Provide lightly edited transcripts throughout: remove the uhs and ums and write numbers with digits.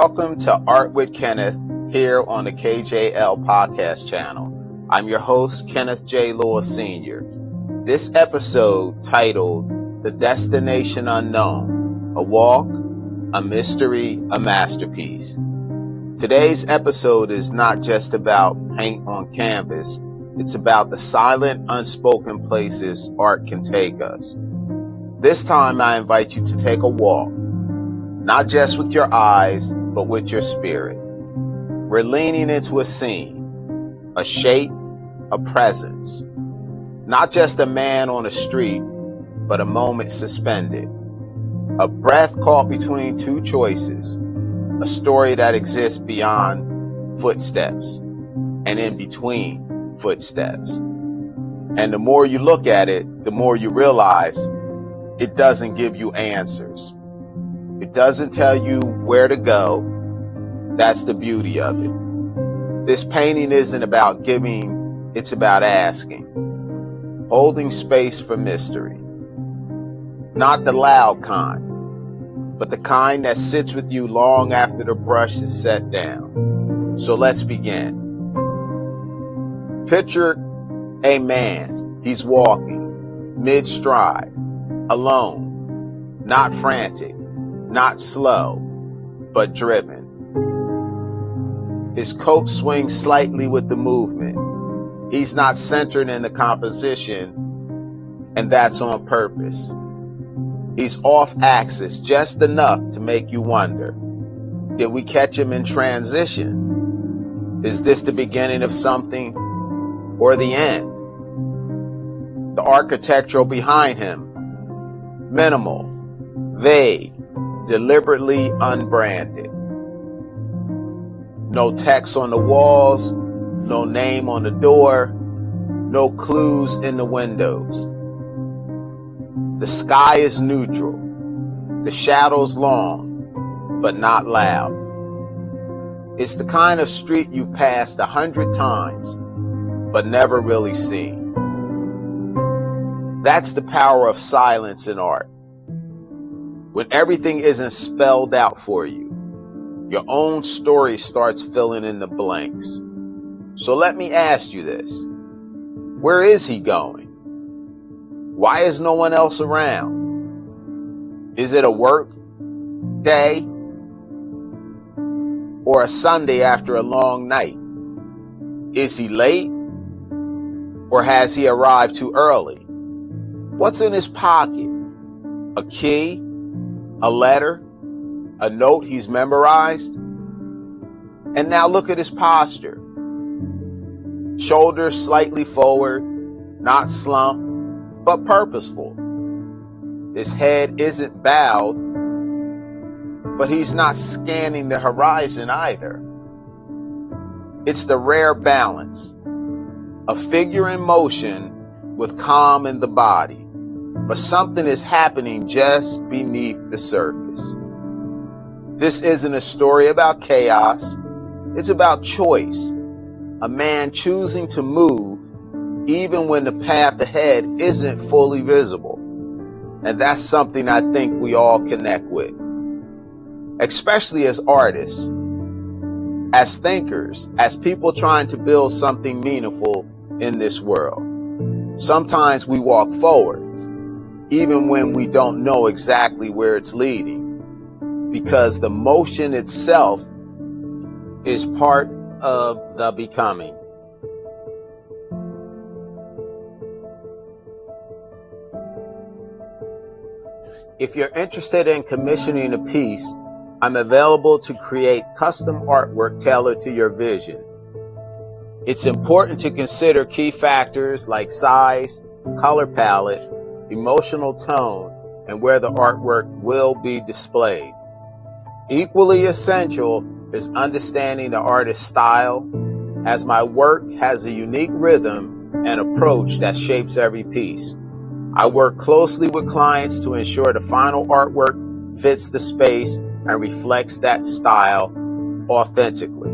Welcome to Art with Kenneth here on the KJL Podcast Channel. I'm your host, Kenneth J. Lewis Sr. This episode, titled The Destination Unknown, a walk, a mystery, a masterpiece. Today's episode is not just about paint on canvas. It's about the silent, unspoken places art can take us. This time, I invite you to take a walk, not just with your eyes, but with your spirit. We're leaning into a scene, a shape, a presence. Not just a man on a street, but a moment suspended. A breath caught between two choices. A story that exists beyond footsteps and in between footsteps. And the more you look at it, the more you realize it doesn't give you answers. It doesn't tell you where to go. That's the beauty of it. This painting isn't about giving, it's about asking. Holding space for mystery. Not the loud kind, but the kind that sits with you long after the brush is set down. So let's begin. Picture a man. He's walking, mid-stride, alone, not frantic, not slow, but driven. His coat swings slightly with the movement. He's not centered in the composition, and that's on purpose. He's off axis just enough to make you wonder, did we catch him in transition? Is this the beginning of something or the end? The architectural behind him, minimal, vague, deliberately unbranded. No text on the walls, no name on the door, no clues in the windows. The sky is neutral, the shadows long, but not loud. It's the kind of street you've passed 100 times, but never really seen. That's the power of silence in art. When everything isn't spelled out for you, your own story starts filling in the blanks. So let me ask you this. Where is he going? Why is no one else around? Is it a work day or a Sunday after a long night? Is he late or has he arrived too early? What's in his pocket? A key? A letter? A note he's memorized? And now look at his posture. Shoulders slightly forward, not slumped, but purposeful. His head isn't bowed, but he's not scanning the horizon either. It's the rare balance. A figure in motion with calm in the body, but something is happening just beneath the surface. This isn't a story about chaos. It's about choice. A man choosing to move even when the path ahead isn't fully visible. And that's something I think we all connect with. Especially as artists, as thinkers, as people trying to build something meaningful in this world. Sometimes we walk forward, even when we don't know exactly where it's leading. Because the motion itself is part of the becoming. If you're interested in commissioning a piece, I'm available to create custom artwork tailored to your vision. It's important to consider key factors like size, color palette, emotional tone, and where the artwork will be displayed. Equally essential is understanding the artist's style, as my work has a unique rhythm and approach that shapes every piece. I work closely with clients to ensure the final artwork fits the space and reflects that style authentically.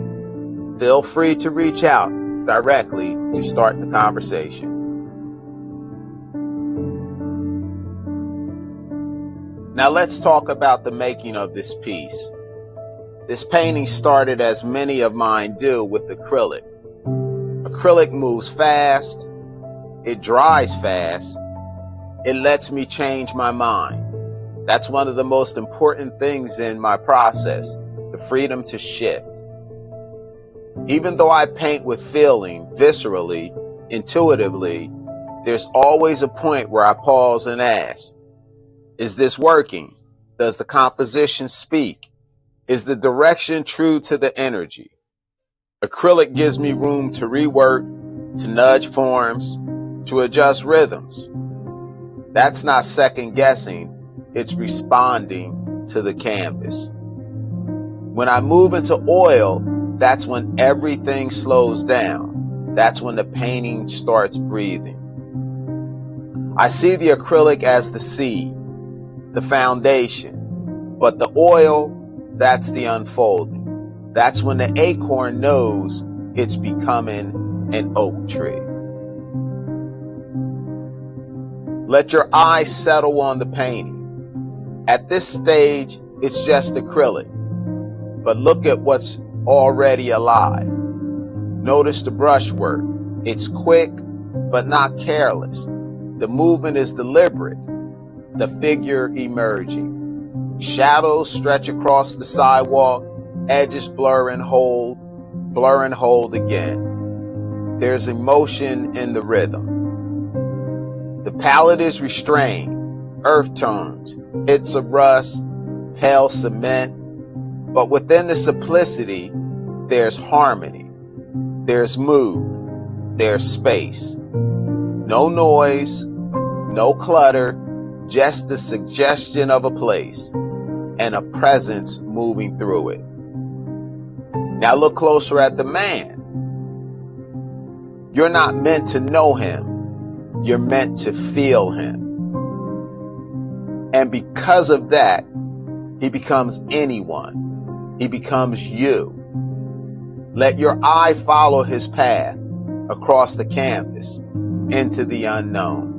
Feel free to reach out directly to start the conversation. Now let's talk about the making of this piece. This painting started, as many of mine do, with acrylic. Acrylic moves fast, it dries fast, it lets me change my mind. That's one of the most important things in my process, the freedom to shift. Even though I paint with feeling, viscerally, intuitively, there's always a point where I pause and ask, is this working? Does the composition speak? Is the direction true to the energy? Acrylic gives me room to rework, to nudge forms, to adjust rhythms. That's not second guessing, it's responding to the canvas. When I move into oil, that's when everything slows down. That's when the painting starts breathing. I see the acrylic as the seed, the foundation, but the oil, that's the unfolding. That's when the acorn knows it's becoming an oak tree. Let your eyes settle on the painting. At this stage, it's just acrylic, but look at what's already alive. Notice the brushwork. It's quick, but not careless. The movement is deliberate, the figure emerging. Shadows stretch across the sidewalk, edges blur and hold again. There's emotion in the rhythm. The palette is restrained, earth tones, hits of rust, pale cement, but within the simplicity, there's harmony, there's mood, there's space. No noise, no clutter, just the suggestion of a place and a presence moving through it. Now look closer at the man. You're not meant to know him. You're meant to feel him. And because of that, he becomes anyone. He becomes you. Let your eye follow his path across the canvas into the unknown.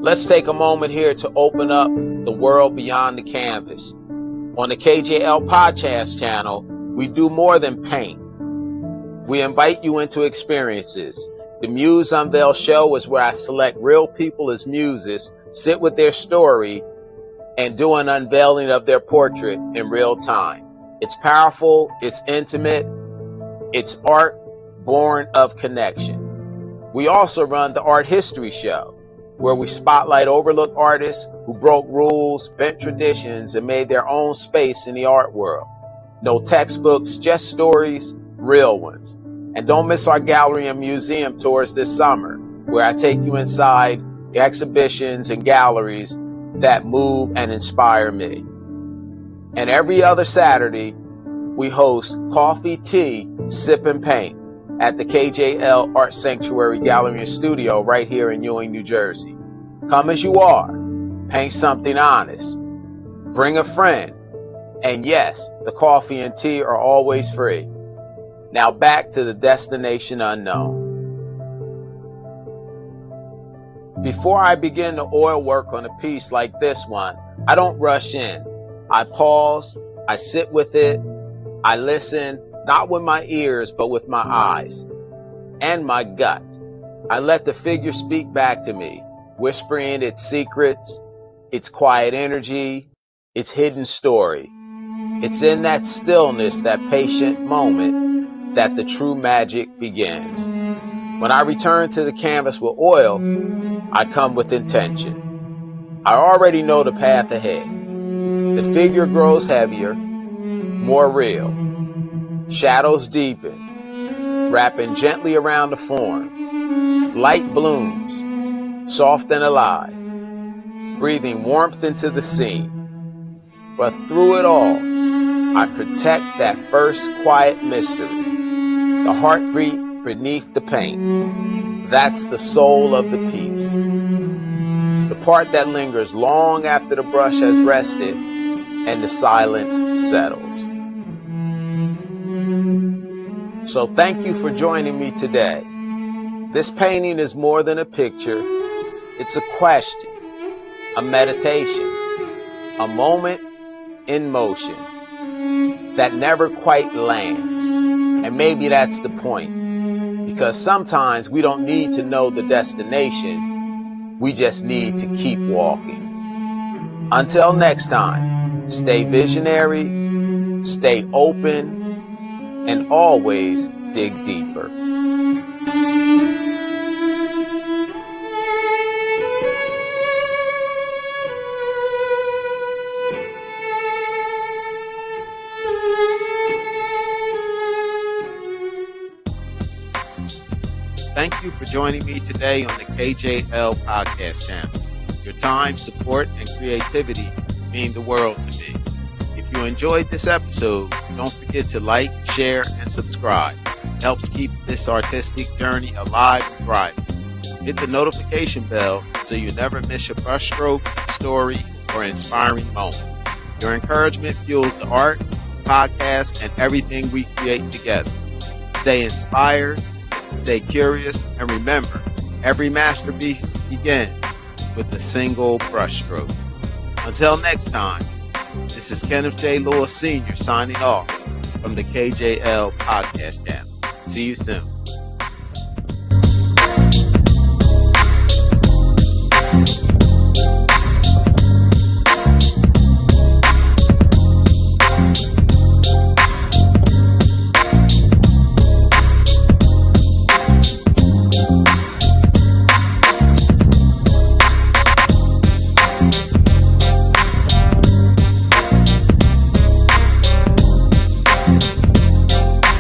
Let's take a moment here to open up the world beyond the canvas. On the KJL Podcast Channel, we do more than paint. We invite you into experiences. The Muse Unveil Show is where I select real people as muses, sit with their story, and do an unveiling of their portrait in real time. It's powerful, it's intimate, it's art born of connection. We also run the Art History Show. where we spotlight overlooked artists who broke rules, bent traditions, and made their own space in the art world. No textbooks, just stories, real ones. And don't miss our gallery and museum tours this summer, where I take you inside the exhibitions and galleries that move and inspire me. And every other Saturday, we host Coffee, Tea, Sip, and Paint at the KJL Art Sanctuary Gallery and Studio right here in Ewing, New Jersey. Come as you are. Paint something honest. Bring a friend. And yes, the coffee and tea are always free. Now back to the destination unknown. Before I begin the oil work on a piece like this one, I don't rush in. I pause, I sit with it, I listen, not with my ears, but with my eyes and my gut. I let the figure speak back to me, whispering its secrets, its quiet energy, its hidden story. It's in that stillness, that patient moment, that the true magic begins. When I return to the canvas with oil, I come with intention. I already know the path ahead. The figure grows heavier, more real. Shadows deepen, wrapping gently around the form. Light blooms, soft and alive, breathing warmth into the scene. But through it all, I protect that first quiet mystery, the heartbeat beneath the paint. That's the soul of the piece. The part that lingers long after the brush has rested and the silence settles. So thank you for joining me today. This painting is more than a picture. It's a question, a meditation, a moment in motion that never quite lands. And maybe that's the point, because sometimes we don't need to know the destination. We just need to keep walking. Until next time, stay visionary, stay open, and always dig deeper. Thank you for joining me today on the KJL Podcast Channel. Your time, support, and creativity mean the world to me. If you enjoyed this episode, don't forget to like, share, and subscribe. It helps keep this artistic journey alive and thriving. Hit the notification bell so you never miss a brushstroke, story, or inspiring moment. Your encouragement fuels the art, podcast, and everything we create together. Stay inspired, stay curious, and remember, every masterpiece begins with a single brushstroke. Until next time, this is Kenneth J. Lewis Sr. signing off from the KJL Podcast Channel. See you soon.